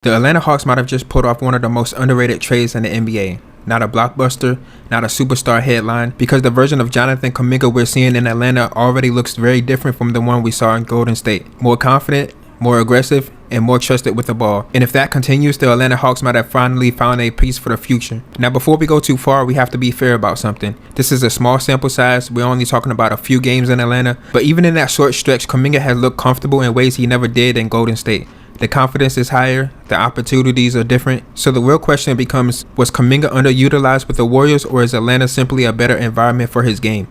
The Atlanta Hawks might have just pulled off one of the most underrated trades in the NBA. Not a blockbuster, not a superstar headline, because the version of Jonathan Kuminga we're seeing in Atlanta already looks very different from the one we saw in Golden State. More confident, more aggressive, and more trusted with the ball. And if that continues, the Atlanta Hawks might have finally found a piece for the future. Now, before we go too far, we have to be fair about something. This is a small sample size. We're only talking about a few games in Atlanta. But even in that short stretch, Kuminga has looked comfortable in ways he never did in Golden State. The confidence is higher, the opportunities are different. So the real question becomes, was Kuminga underutilized with the Warriors, or is Atlanta simply a better environment for his game?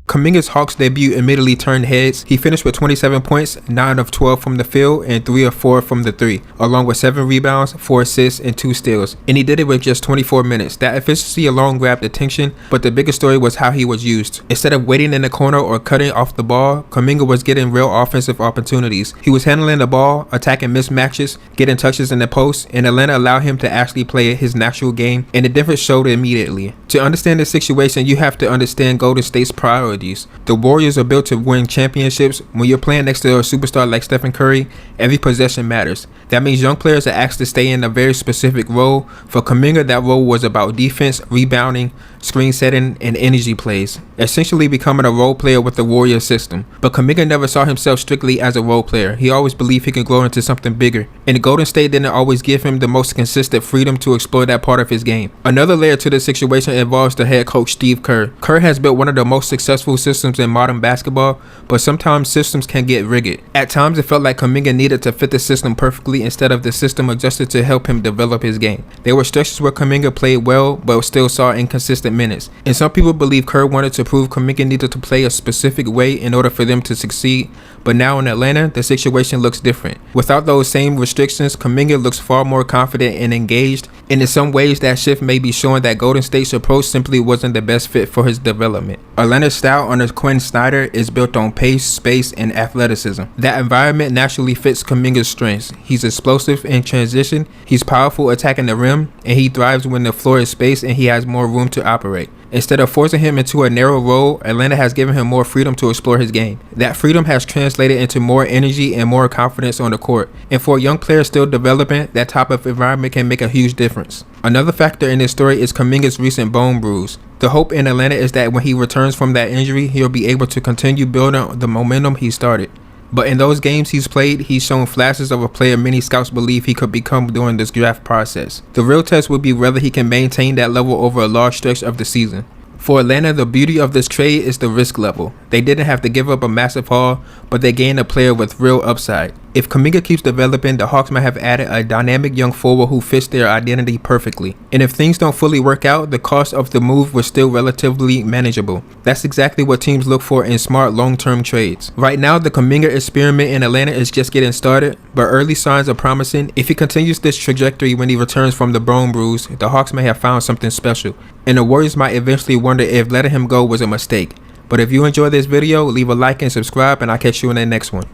Kuminga's Hawks debut immediately turned heads. He finished with 27 points, 9 of 12 from the field, and 3 of 4 from the 3, along with 7 rebounds, 4 assists, and 2 steals. And he did it with just 24 minutes. That efficiency alone grabbed attention, but the biggest story was how he was used. Instead of waiting in the corner or cutting off the ball, Kuminga was getting real offensive opportunities. He was handling the ball, attacking mismatches, getting touches in the post, and Atlanta allowed him to actually play his natural game, and the difference showed immediately. To understand this situation, you have to understand Golden State's priorities. The Warriors are built to win championships. When you're playing next to a superstar like Stephen Curry, every possession matters. That means young players are asked to stay in a very specific role. For Kuminga, that role was about defense, rebounding, screen setting, and energy plays, essentially becoming a role player with the Warrior system. But Kuminga never saw himself strictly as a role player. He always believed he could grow into something bigger, and Golden State didn't always give him the most consistent freedom to explore that part of his game. Another layer to this situation involves the head coach Steve Kerr. Kerr has built one of the most successful systems in modern basketball, but sometimes systems can get rigid. At times it felt like Kuminga needed to fit the system perfectly instead of the system adjusted to help him develop his game. There were stretches where Kuminga played well but still saw inconsistent minutes, and some people believe Kerr wanted to prove Kuminga needed to play a specific way in order for them to succeed. But now in Atlanta, the situation looks different. Without those same restrictions, Kuminga looks far more confident and engaged, and in some ways that shift may be showing that Golden State's approach simply wasn't the best fit for his development. Atlanta's style under Quin Snyder is built on pace, space, and athleticism. That environment naturally fits Kuminga's strengths. He's explosive in transition, he's powerful attacking the rim, and he thrives when the floor is spaced and he has more room to operate. Instead of forcing him into a narrow role, Atlanta has given him more freedom to explore his game. That freedom has translated into more energy and more confidence on the court. And for a young player still developing, that type of environment can make a huge difference. Another factor in this story is Kuminga's recent bone bruise. The hope in Atlanta is that when he returns from that injury, he'll be able to continue building the momentum he started. But in those games he's played, he's shown flashes of a player many scouts believe he could become during this draft process. The real test will be whether he can maintain that level over a large stretch of the season. For Atlanta, the beauty of this trade is the risk level. They didn't have to give up a massive haul, but they gained a player with real upside. If Kuminga keeps developing, the Hawks might have added a dynamic young forward who fits their identity perfectly. And if things don't fully work out, the cost of the move was still relatively manageable. That's exactly what teams look for in smart long-term trades. Right now, the Kuminga experiment in Atlanta is just getting started, but early signs are promising. If he continues this trajectory when he returns from the bone bruise, the Hawks may have found something special, and the Warriors might eventually wonder if letting him go was a mistake. But if you enjoyed this video, leave a like and subscribe, and I'll catch you in the next one.